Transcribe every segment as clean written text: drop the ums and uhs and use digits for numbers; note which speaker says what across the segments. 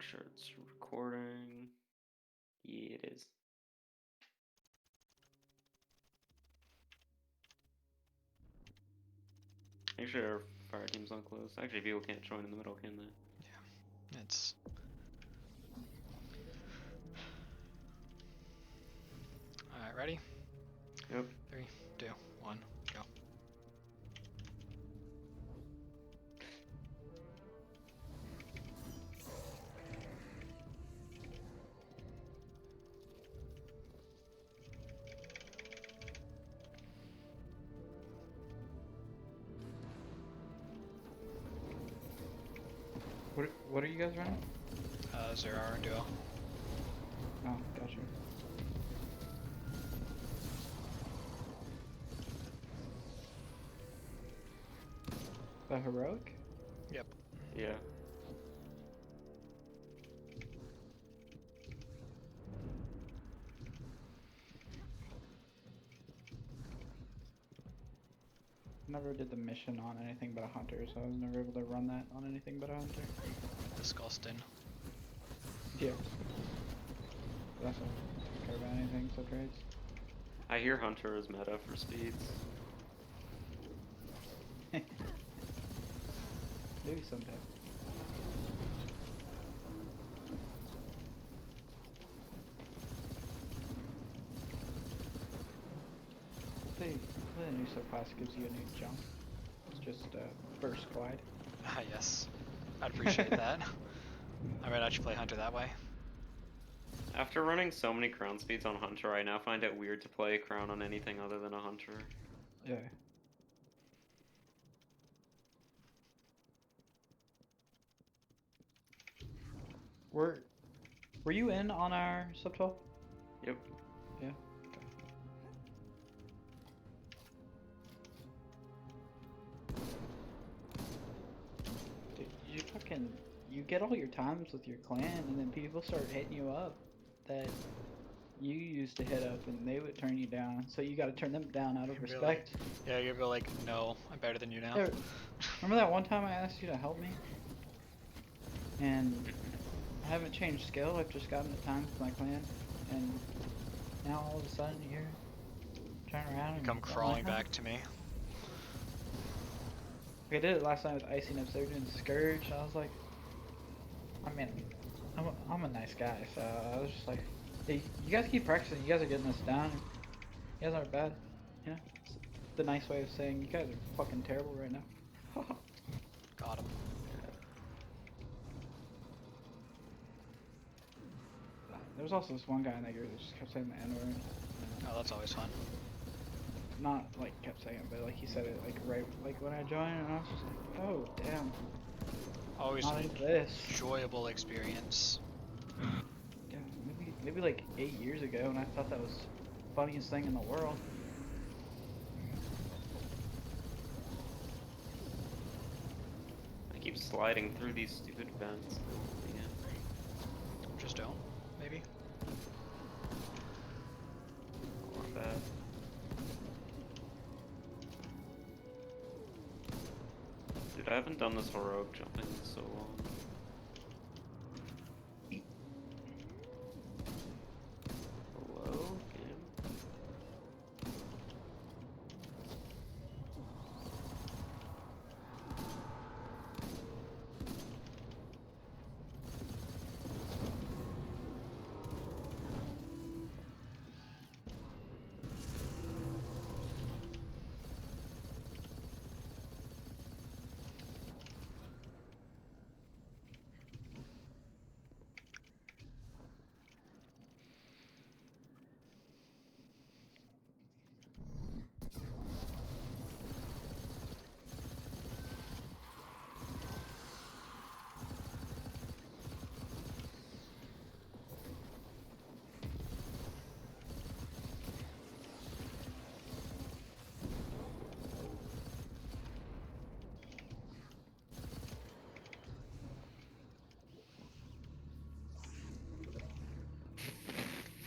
Speaker 1: sure it's recording. Yeah, it is. Make sure our fire team's not close. Actually, people can't join in the middle, can they?
Speaker 2: Yeah, it's. Alright, ready?
Speaker 1: Yep.
Speaker 2: 3, 2, 1, go.
Speaker 3: What are you guys running?
Speaker 2: 0 duo.
Speaker 3: Oh, gotcha. The heroic?
Speaker 2: Yep.
Speaker 1: Yeah.
Speaker 3: Never did the mission on anything but a hunter, so I was never able to run that on anything but a hunter.
Speaker 2: Disgusting.
Speaker 3: Yeah. But that's don't care about anything so trades.
Speaker 1: I hear Hunter is meta for speeds.
Speaker 3: Maybe someday. Hopefully the new subclass gives you a new jump. It's just burst glide.
Speaker 2: Ah, yes. I'd appreciate that. I might actually play Hunter that way.
Speaker 1: After running so many crown speeds on Hunter, I now find it weird to play crown on anything other than a Hunter.
Speaker 3: Yeah. Were you in on our sub 12?
Speaker 1: Yep.
Speaker 3: Yeah. Dude, you get all your times with your clan, and then people start hitting you up that you used to hit up, and they would turn you down. So you got to turn them down out of
Speaker 2: You'd be
Speaker 3: respect.
Speaker 2: Yeah, you'd be like, no, I'm better than you now.
Speaker 3: Yeah, remember that one time I asked you to help me? And I haven't changed skill, I've just gotten the times with my clan, and now all of a sudden you're turning around and
Speaker 2: Come
Speaker 3: I'm
Speaker 2: crawling
Speaker 3: like,
Speaker 2: back to me.
Speaker 3: I did it last night with Icing up there doing Scourge, and I was like, I mean, I'm a nice guy, so I was just like, hey, you guys keep practicing, you guys are getting this down, you guys aren't bad, you know? It's the nice way of saying you guys are fucking terrible right now.
Speaker 2: Got him.
Speaker 3: There was also this one guy in that group that just kept saying the N-word.
Speaker 2: Oh, that's always fun.
Speaker 3: Not like kept saying it, but like he said it like right like when I joined, and I was just like, oh damn.
Speaker 2: Always
Speaker 3: Not
Speaker 2: an
Speaker 3: into this.
Speaker 2: enjoyable experience.
Speaker 3: Yeah, maybe like 8 years ago, and I thought that was the funniest thing in the world.
Speaker 1: I keep sliding through these stupid vents. Yeah.
Speaker 2: Just don't, maybe.
Speaker 1: I want that. Dude, I haven't done this heroic jumping in so long. Hello, game?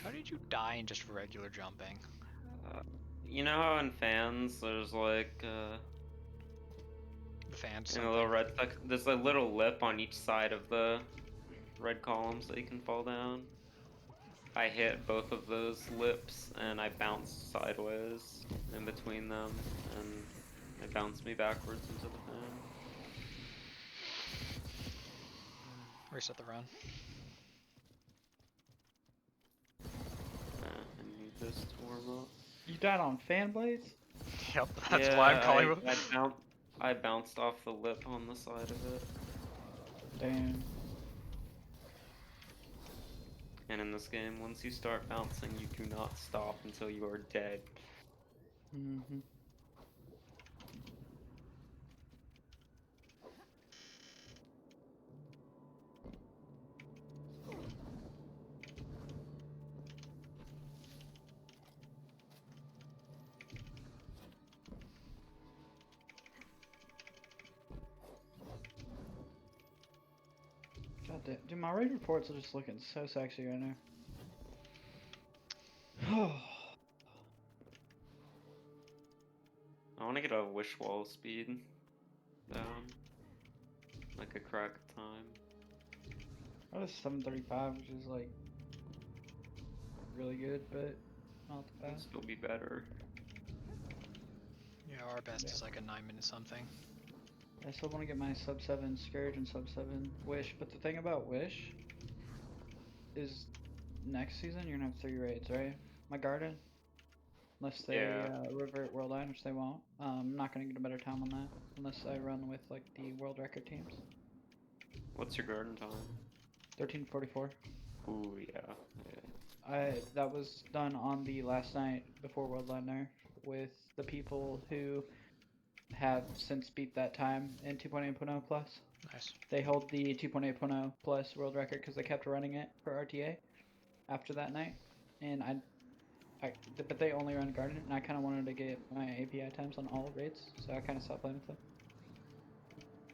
Speaker 2: How did you die in just regular jumping?
Speaker 1: You know how in fans there's like
Speaker 2: The fans
Speaker 1: in a little
Speaker 2: something.
Speaker 1: red there's a little lip on each side of the red columns that you can fall down. I hit both of those lips and I bounced sideways in between them, and it bounced me backwards into the fan.
Speaker 2: Reset the run.
Speaker 1: I need this to warm up.
Speaker 3: You died on fan blades?
Speaker 2: Yep, that's why I'm calling it.
Speaker 1: I bounced off the lip on the side of it.
Speaker 3: Damn.
Speaker 1: And in this game, once you start bouncing, you do not stop until you are dead.
Speaker 3: Mm-hmm. God damn. Dude, my raid reports are just looking so sexy right now.
Speaker 1: I want to get a wish wall speed down. Like a crack time.
Speaker 3: That was 735, which is like really good, but not the
Speaker 1: It'll
Speaker 3: best.
Speaker 1: still be better.
Speaker 2: Yeah, our best
Speaker 3: Yeah.
Speaker 2: is like a 9-minute something.
Speaker 3: I still want to get my sub 7 Scourge and sub 7 Wish, but the thing about Wish is next season you're gonna have 3 raids, right? My Garden, unless they
Speaker 1: Yeah.
Speaker 3: revert World Line, which they won't. I'm not gonna get a better time on that unless I run with like the world record teams.
Speaker 1: What's your garden time?
Speaker 3: 13:44.
Speaker 1: Ooh, yeah.
Speaker 3: That was done on the last night before World Line Nerf with the people who have since beat that time in 2.8.0 plus.
Speaker 2: Nice.
Speaker 3: They hold the 2.8.0 plus world record because they kept running it for RTA after that night, and but they only run Garden, and I kind of wanted to get my API times on all raids, so I kind of stopped playing with them.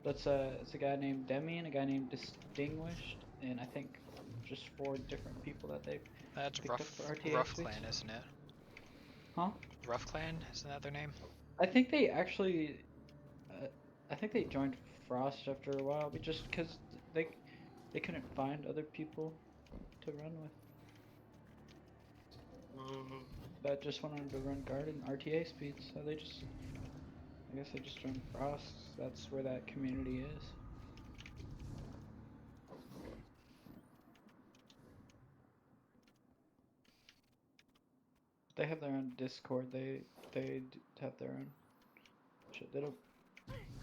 Speaker 3: It's a guy named Demi and a guy named Distinguished, and I think just 4 different people that they
Speaker 2: That's
Speaker 3: picked up
Speaker 2: Rough,
Speaker 3: for RTA
Speaker 2: Rough
Speaker 3: speeds.
Speaker 2: Clan, isn't it?
Speaker 3: Huh?
Speaker 2: Rough Clan, isn't that their name?
Speaker 3: I think they actually, I think they joined Frost after a while, but just because they couldn't find other people to run with that just wanted to run Garden RTA speeds, so they just, I guess they just joined Frost. That's where that community is. They have their own Discord. They have their own shit. They don't,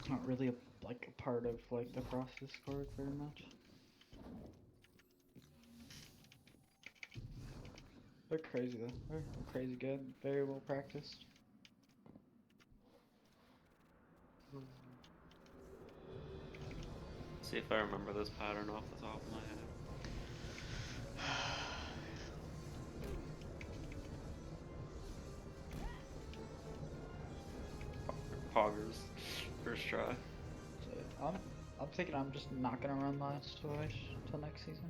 Speaker 3: not really like a part of like the Frost Discord very much. They're crazy though. They're crazy good. Very well practiced.
Speaker 1: See if I remember this pattern off the top of my head. Poggers. First try.
Speaker 3: So I'm thinking I'm just not gonna run Last Wish till next season.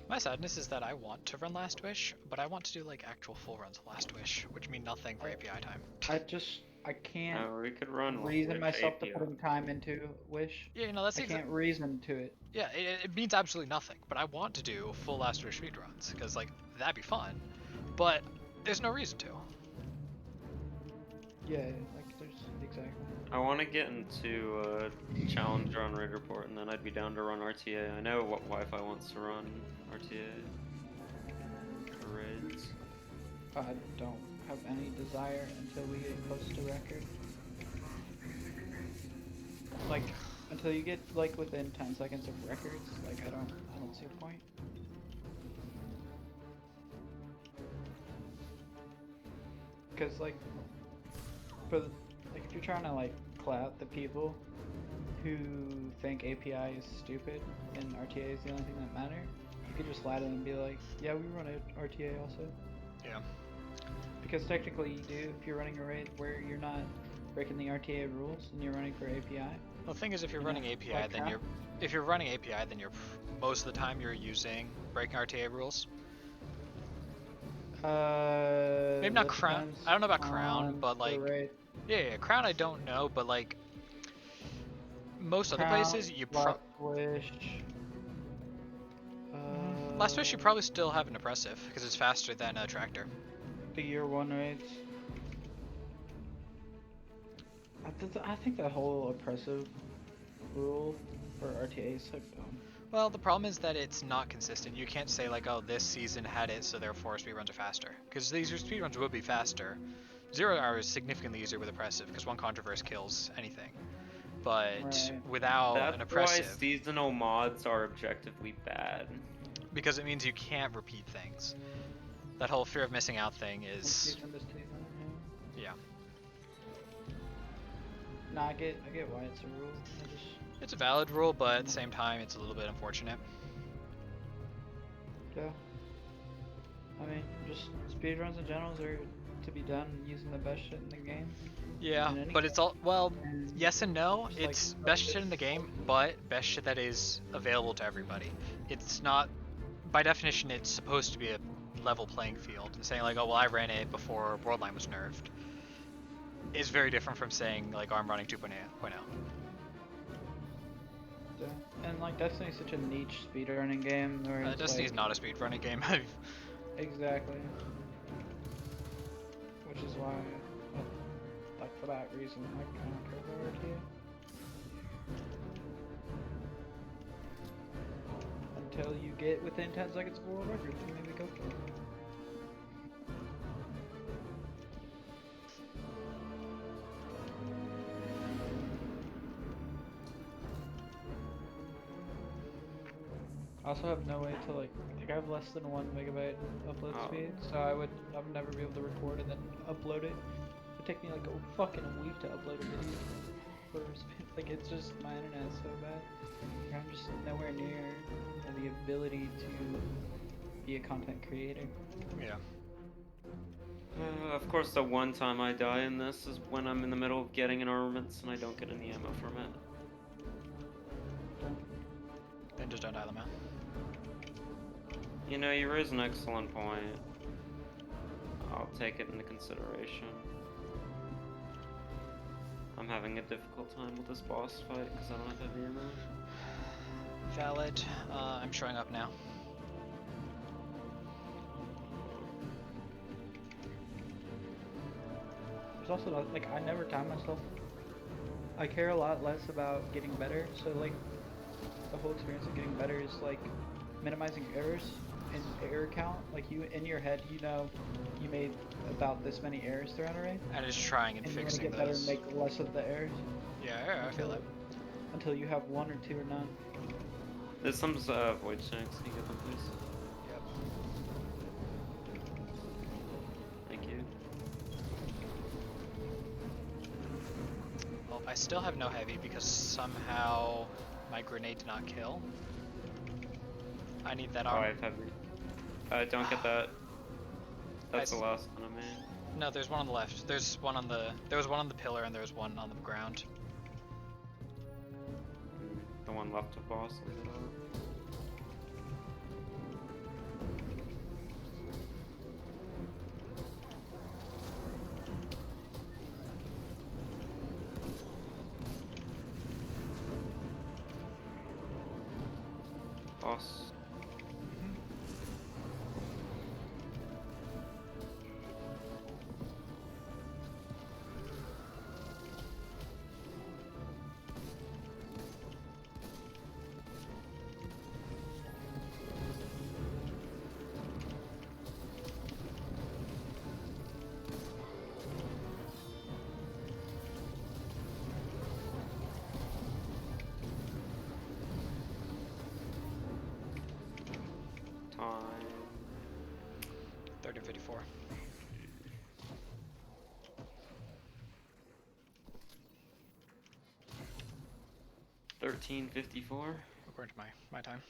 Speaker 2: My sadness is that I want to run Last Wish, but I want to do like actual full runs of Last Wish, which mean nothing for API time.
Speaker 3: I can't
Speaker 1: We could run
Speaker 3: reason
Speaker 1: Wish
Speaker 3: myself to
Speaker 1: API.
Speaker 3: putting time into Wish.
Speaker 2: Yeah, you know, that's
Speaker 3: I can't reason to it.
Speaker 2: Yeah, it means absolutely nothing, but I want to do full Last Wish speedruns, because like, that'd be fun, but there's no reason to.
Speaker 3: Yeah, like there's exactly.
Speaker 1: I want to get into Challenger on Raid Report, and then I'd be down to run RTA. I know what Wi-Fi wants to run RTA for raids.
Speaker 3: I don't have any desire until we get close to record. Like until you get like within 10 seconds of records, like I don't see a point. Because like like if you're trying to like clout the people who think API is stupid and RTA is the only thing that matter, you could just lie to them and be like, yeah, we run RTA also.
Speaker 2: Yeah.
Speaker 3: Because technically you do if you're running a raid where you're not breaking the RTA rules and you're running for API.
Speaker 2: Well, the thing is, if you're
Speaker 3: You
Speaker 2: running
Speaker 3: know,
Speaker 2: API,
Speaker 3: like
Speaker 2: then
Speaker 3: how?
Speaker 2: if you're running API, then you're most of the time you're using breaking RTA rules. Maybe not
Speaker 3: That
Speaker 2: Crown.
Speaker 3: depends
Speaker 2: I don't know about Crown,
Speaker 3: on
Speaker 2: but
Speaker 3: the
Speaker 2: like,
Speaker 3: raid.
Speaker 2: yeah, Crown I don't know, but like, most other
Speaker 3: Crown,
Speaker 2: places, you
Speaker 3: Last Wish.
Speaker 2: Last Wish you probably still have an oppressive because it's faster than a tractor.
Speaker 3: The year 1 raids. I think that whole oppressive rule for RTA is so dumb.
Speaker 2: Well, the problem is that it's not consistent. You can't say like, oh, this season had it, so therefore speedruns are faster. Because these speedruns would be faster. 0 hour is significantly easier with oppressive because one controverse kills anything. But
Speaker 3: Right.
Speaker 2: without
Speaker 1: That's
Speaker 2: an
Speaker 1: why
Speaker 2: oppressive,
Speaker 1: seasonal mods are objectively bad.
Speaker 2: because it means you can't repeat things. That whole fear of missing out thing
Speaker 3: One
Speaker 2: is,
Speaker 3: season, this season,
Speaker 2: yeah.
Speaker 3: No, I get why it's a rule. I just
Speaker 2: It's a valid rule, but at the same time, it's a little bit unfortunate.
Speaker 3: yeah. I mean, just speedruns in general are to be done using the best shit in the game.
Speaker 2: Yeah,
Speaker 3: In any
Speaker 2: but it's all, well,
Speaker 3: And
Speaker 2: yes and no.
Speaker 3: just, like,
Speaker 2: It's best shit in the
Speaker 3: practice.
Speaker 2: game, but best shit that is available to everybody. It's not, by definition, it's supposed to be a level playing field. And saying like, oh well, I ran it before Worldline was nerfed, is very different from saying like, oh, I'm running 2.0.
Speaker 3: Yeah. And like Destiny's such a niche speedrunning game where it's
Speaker 2: Destiny's
Speaker 3: like,
Speaker 2: not a speedrunning game.
Speaker 3: exactly. Which is why, like for that reason, like I don't care about RTA. Until you get within 10 seconds of a world record, then maybe go for it. I also have no way to like I have less than 1 megabyte upload
Speaker 1: Oh.
Speaker 3: speed, so I would never be able to record and then upload it. It'd take me like a fucking week to upload a video. Like it's just my internet is so bad. Like, I'm just nowhere near the ability to be a content creator.
Speaker 2: Yeah.
Speaker 1: Of course, the one time I die in this is when I'm in the middle of getting an armaments and I don't get any ammo from it.
Speaker 2: Then just don't dial them out.
Speaker 1: You know, you raise an excellent point. I'll take it into consideration. I'm having a difficult time with this boss fight because I don't have heavy ammo.
Speaker 2: Valid. I'm showing up now.
Speaker 3: There's also like I never time myself. I care a lot less about getting better, so like the whole experience of getting better is like minimizing errors and error count. Like you in your head, you know, you made about this many errors throughout a raid,
Speaker 2: And just trying and
Speaker 3: and you want to
Speaker 2: fixing
Speaker 3: get better and
Speaker 2: those.
Speaker 3: make less of the errors
Speaker 2: Yeah, I feel it.
Speaker 3: until you have 1 or 2 or none.
Speaker 1: There's some void shanks. Can you get them, please?
Speaker 2: Yep.
Speaker 1: Thank you.
Speaker 2: Well, I still have no heavy because somehow my grenade did not kill. I need that
Speaker 1: Oh, I
Speaker 2: armor.
Speaker 1: have heavy. Don't get that. That's the last one I made.
Speaker 2: No, there's one on the left. There was one on the pillar and there was one on the ground.
Speaker 1: The one left of boss. Leave it up. Boss. Time.
Speaker 2: 1354.
Speaker 1: 13:54.
Speaker 2: According to my time.